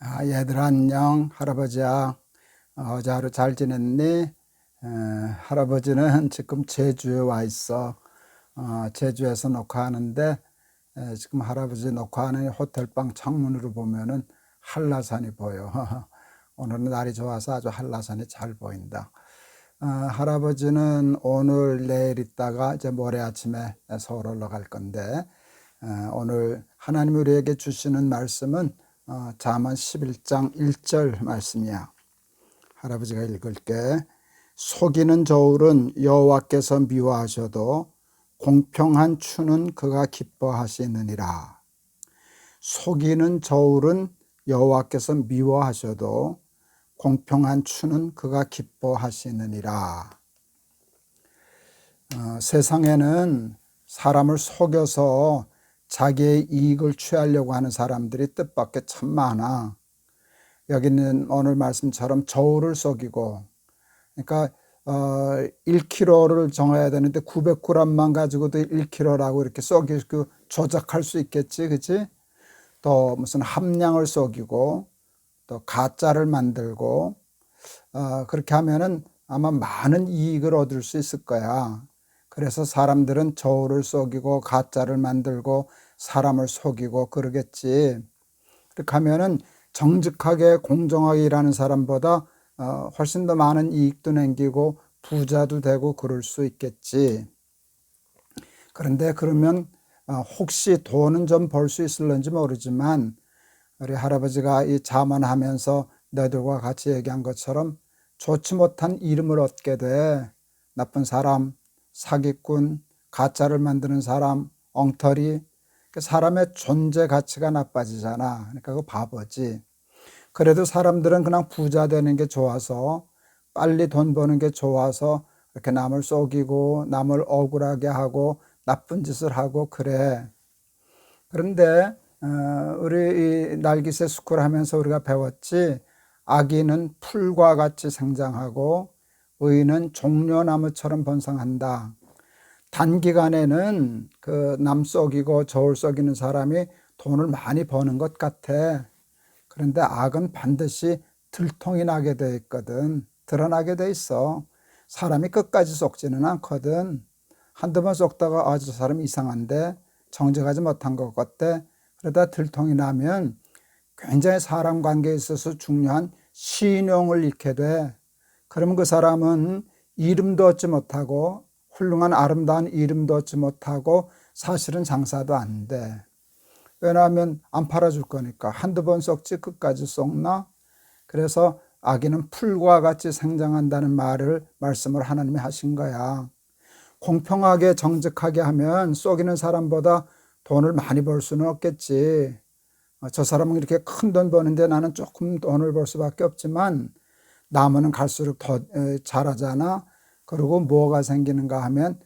얘들아 안녕. 할아버지야. 어제 하루 잘 지냈니? 할아버지는 지금 제주에 와 있어. 제주에서 녹화하는데 지금 할아버지 녹화하는 호텔방 창문으로 보면은 한라산이 보여. 오늘은 날이 좋아서 아주 한라산이 잘 보인다. 할아버지는 오늘 내일 있다가 이제 모레 아침에 서울 올라갈 건데 오늘 하나님 우리에게 주시는 말씀은 잠언 11장 1절 말씀이야. 할아버지가 읽을게. 속이는 저울은 여호와께서 미워하셔도 공평한 추는 그가 기뻐하시느니라. 속이는 저울은 여호와께서 미워하셔도 공평한 추는 그가 기뻐하시느니라. 세상에는 사람을 속여서 자기의 이익을 취하려고 하는 사람들이 뜻밖의 참 많아. 여기는 오늘 말씀처럼 저울을 속이고, 그러니까 1kg를 정해야 되는데 900g만 가지고도 1kg라고 이렇게 속이고 조작할 수 있겠지, 그치? 또 무슨 함량을 속이고 또 가짜를 만들고 그렇게 하면은 아마 많은 이익을 얻을 수 있을 거야. 그래서 사람들은 저울을 속이고 가짜를 만들고 사람을 속이고 그러겠지. 그렇게 하면은 정직하게 공정하게 일하는 사람보다 훨씬 더 많은 이익도 남기고 부자도 되고 그럴 수 있겠지. 그런데 그러면 혹시 돈은 좀 벌 수 있을런지 모르지만 우리 할아버지가 이 자문하면서 너희들과 같이 얘기한 것처럼 좋지 못한 이름을 얻게 돼. 나쁜 사람, 사기꾼, 가짜를 만드는 사람, 엉터리. 사람의 존재 가치가 나빠지잖아. 그러니까 그 바보지. 그래도 사람들은 그냥 부자 되는 게 좋아서, 빨리 돈 버는 게 좋아서 이렇게 남을 속이고 남을 억울하게 하고 나쁜 짓을 하고 그래. 그런데 우리 이 날기새 스쿨 하면서 우리가 배웠지, 악인은 풀과 같이 생장하고 의인은 종려나무처럼 번성한다. 단기간에는 그 남 속이고 저울 속이는 사람이 돈을 많이 버는 것 같아. 그런데 악은 반드시 들통이 나게 돼 있거든. 드러나게 돼 있어. 사람이 끝까지 속지는 않거든. 한두 번 속다가 저 사람 이상한데, 정직하지 못한 것 같대. 그러다 들통이 나면 굉장히 사람 관계에 있어서 중요한 신용을 잃게 돼. 그러면 그 사람은 이름도 얻지 못하고 훌륭한 아름다운 이름도 얻지 못하고 사실은 장사도 안 돼. 왜냐하면 안 팔아줄 거니까. 한두 번 썩지 끝까지 썩나? 그래서 악인은 풀과 같이 생장한다는 말씀을 하나님이 하신 거야. 공평하게 정직하게 하면 속이는 사람보다 돈을 많이 벌 수는 없겠지. 저 사람은 이렇게 큰 돈 버는데 나는 조금 돈을 벌 수밖에 없지만 남은 갈수록 더 잘하잖아. 그리고 뭐가 생기는가 하면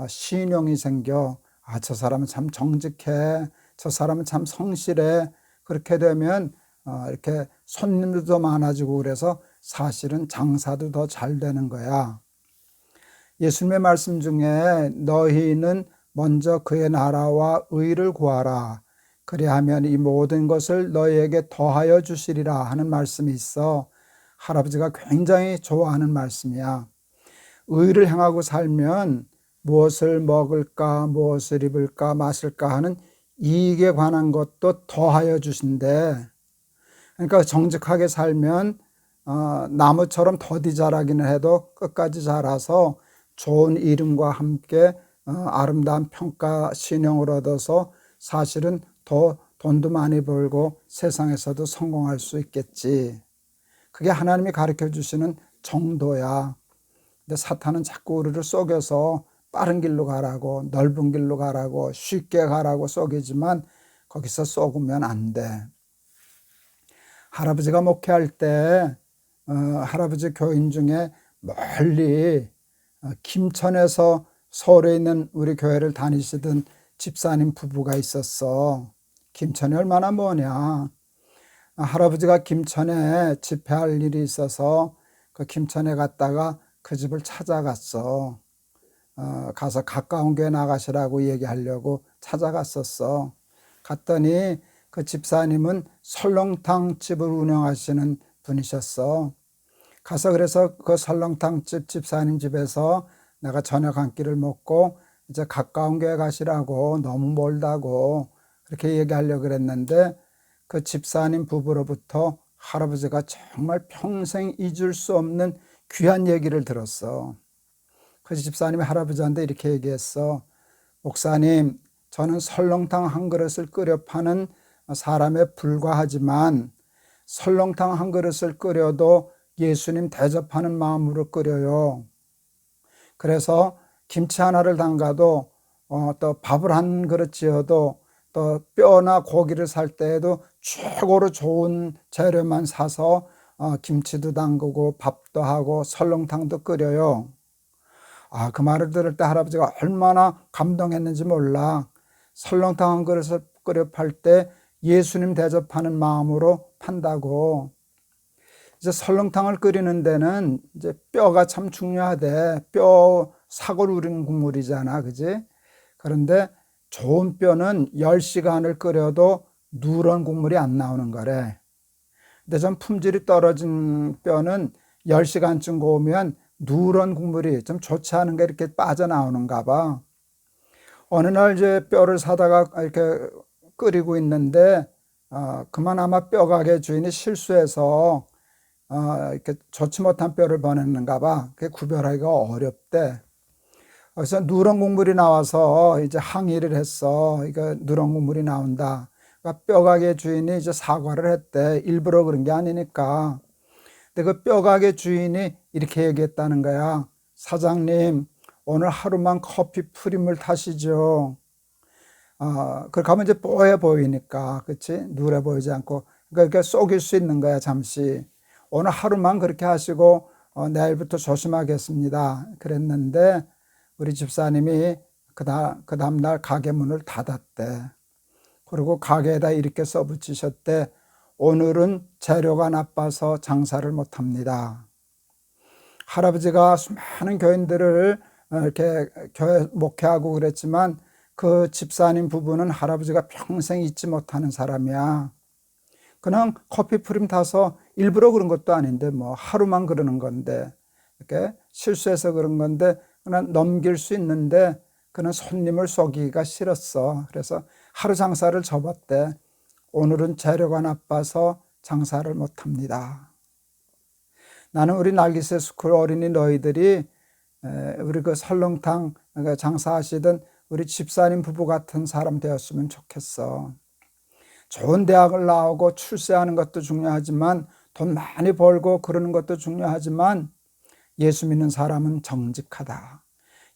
신용이 생겨. 저 사람은 참 정직해. 저 사람은 참 성실해. 그렇게 되면 이렇게 손님도 많아지고 그래서 사실은 장사도 더 잘 되는 거야. 예수님의 말씀 중에 너희는 먼저 그의 나라와 의를 구하라. 그리하면 이 모든 것을 너희에게 더하여 주시리라 하는 말씀이 있어. 할아버지가 굉장히 좋아하는 말씀이야. 의를 행하고 살면 무엇을 먹을까, 무엇을 입을까, 마실까 하는 이익에 관한 것도 더하여 주신대. 그러니까 정직하게 살면 나무처럼 더디 자라기는 해도 끝까지 자라서 좋은 이름과 함께 아름다운 평가, 신용을 얻어서 사실은 더 돈도 많이 벌고 세상에서도 성공할 수 있겠지. 그게 하나님이 가르쳐 주시는 정도야. 근데 사탄은 자꾸 우리를 속여서 빠른 길로 가라고, 넓은 길로 가라고, 쉽게 가라고 속이지만 거기서 속으면 안 돼. 할아버지가 목회할 때 할아버지 교인 중에 멀리 김천에서 서울에 있는 우리 교회를 다니시던 집사님 부부가 있었어. 김천이 얼마나 머냐. 할아버지가 김천에 집회할 일이 있어서 그 김천에 갔다가 그 집을 찾아갔어. 가서 가까운 교회 나가시라고 얘기하려고 찾아갔었어. 갔더니 그 그 집사님은 설렁탕 집을 운영하시는 분이셨어. 가서 그래서 그 설렁탕 집 집사님 집에서 내가 저녁 한 끼를 먹고 이제 가까운 교회 가시라고, 너무 멀다고 그렇게 얘기하려고 그랬는데, 그 집사님 부부로부터 할아버지가 정말 평생 잊을 수 없는 귀한 얘기를 들었어. 그 집사님이 할아버지한테 이렇게 얘기했어. 목사님, 저는 설렁탕 한 그릇을 끓여 파는 사람에 불과하지만 설렁탕 한 그릇을 끓여도 예수님 대접하는 마음으로 끓여요. 그래서 김치 하나를 담가도 또 밥을 한 그릇 지어도 또 뼈나 고기를 살 때에도 최고로 좋은 재료만 사서 김치도 담그고 밥도 하고 설렁탕도 끓여요. 그 말을 들을 때 할아버지가 얼마나 감동했는지 몰라. 설렁탕 한 그릇을 끓여 팔 때 예수님 대접하는 마음으로 판다고. 이제 설렁탕을 끓이는 데는 이제 뼈가 참 중요하대. 뼈 사골 우린 국물이잖아, 그지? 그런데 좋은 뼈는 10시간을 끓여도 누런 국물이 안 나오는 거래. 근데 좀 품질이 떨어진 뼈는 10시간쯤 구우면 누런 국물이 좀 좋지 않은 게 이렇게 빠져나오는가 봐. 어느 날 이제 뼈를 사다가 이렇게 끓이고 있는데 그만 아마 뼈 가게 주인이 실수해서 이렇게 좋지 못한 뼈를 보냈는가 봐. 그게 구별하기가 어렵대. 그래서 누런 국물이 나와서 이제 항의를 했어. 이거 누런 국물이 나온다. 그러니까 뼈 가게 주인이 이제 사과를 했대. 일부러 그런 게 아니니까. 근데 그 뼈 가게 주인이 이렇게 얘기했다는 거야. 사장님, 오늘 하루만 커피 프림을 타시죠. 그렇게 하면 이제 뽀해 보이니까, 그치? 누래 보이지 않고. 그러니까 속일 수 있는 거야, 잠시. 오늘 하루만 그렇게 하시고, 내일부터 조심하겠습니다. 그랬는데, 우리 집사님이 그 다음날 가게 문을 닫았대. 그리고 가게에다 이렇게 써붙이셨대. 오늘은 재료가 나빠서 장사를 못합니다. 할아버지가 수많은 교인들을 이렇게 교회 목회하고 그랬지만 그 집사님 부부는 할아버지가 평생 잊지 못하는 사람이야. 그냥 커피 프림 타서 일부러 그런 것도 아닌데 뭐 하루만 그러는 건데 이렇게 실수해서 그런 건데 그냥 넘길 수 있는데 그는 손님을 속이기가 싫었어. 그래서 하루 장사를 접었대. 오늘은 재료가 나빠서 장사를 못합니다. 나는 우리 날기새 스쿨 어린이 너희들이 우리 그 설렁탕 장사하시던 우리 집사님 부부 같은 사람 되었으면 좋겠어. 좋은 대학을 나오고 출세하는 것도 중요하지만 돈 많이 벌고 그러는 것도 중요하지만 예수 믿는 사람은 정직하다.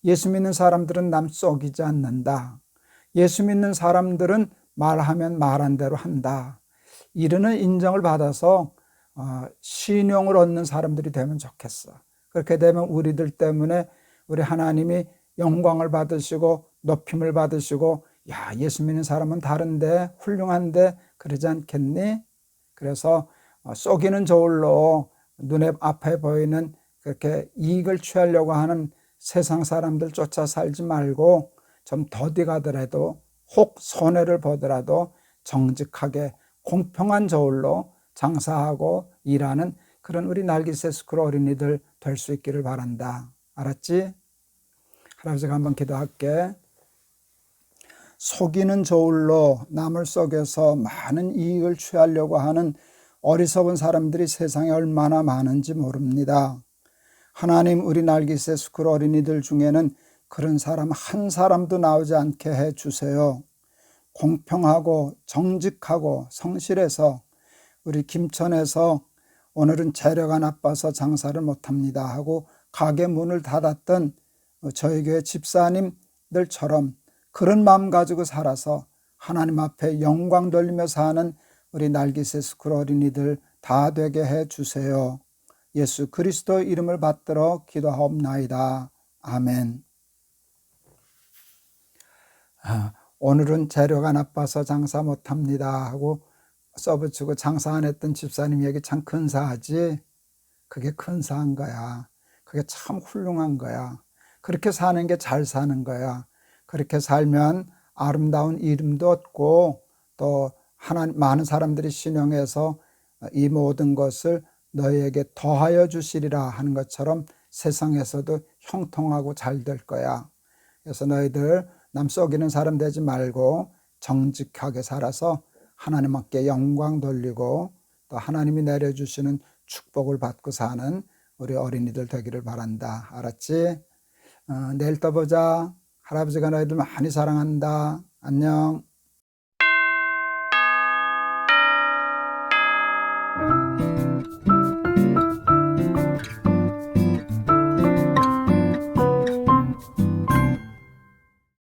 예수 믿는 사람들은 남 속이지 않는다. 예수 믿는 사람들은 말하면 말한 대로 한다. 이러는 인정을 받아서 신용을 얻는 사람들이 되면 좋겠어. 그렇게 되면 우리들 때문에 우리 하나님이 영광을 받으시고 높임을 받으시고 야, 예수 믿는 사람은 다른데 훌륭한데 그러지 않겠니? 그래서 속이는 저울로 눈에 앞에 보이는 그렇게 이익을 취하려고 하는 세상 사람들 쫓아 살지 말고 좀 더디 가더라도 혹 손해를 보더라도 정직하게 공평한 저울로 장사하고 일하는 그런 우리 날기새 스쿨 어린이들 될 수 있기를 바란다. 알았지? 할아버지가 한번 기도할게. 속이는 저울로 남을 속여서 많은 이익을 취하려고 하는 어리석은 사람들이 세상에 얼마나 많은지 모릅니다. 하나님, 우리 날기새 스쿨 어린이들 중에는 그런 사람 한 사람도 나오지 않게 해 주세요. 공평하고 정직하고 성실해서 우리 김천에서 오늘은 재료가 나빠서 장사를 못합니다 하고 가게 문을 닫았던 저희 교회 집사님들처럼 그런 마음 가지고 살아서 하나님 앞에 영광 돌리며 사는 우리 날기새 스쿨 어린이들 다 되게 해 주세요. 예수 그리스도 이름을 받들어 기도하옵나이다. 아멘. 오늘은 재료가 나빠서 장사 못합니다 하고 써붙이고 장사 안 했던 집사님 얘기 참 근사하지? 그게 근사한 거야. 그게 참 훌륭한 거야. 그렇게 사는 게 잘 사는 거야. 그렇게 살면 아름다운 이름도 얻고 또 많은 사람들이 신용해서 이 모든 것을 너희에게 더하여 주시리라 하는 것처럼 세상에서도 형통하고 잘 될 거야. 그래서 너희들 남 속이는 사람 되지 말고 정직하게 살아서 하나님께 영광 돌리고 또 하나님이 내려주시는 축복을 받고 사는 우리 어린이들 되기를 바란다. 알았지? 내일 또 보자. 할아버지가 너희들 많이 사랑한다. 안녕.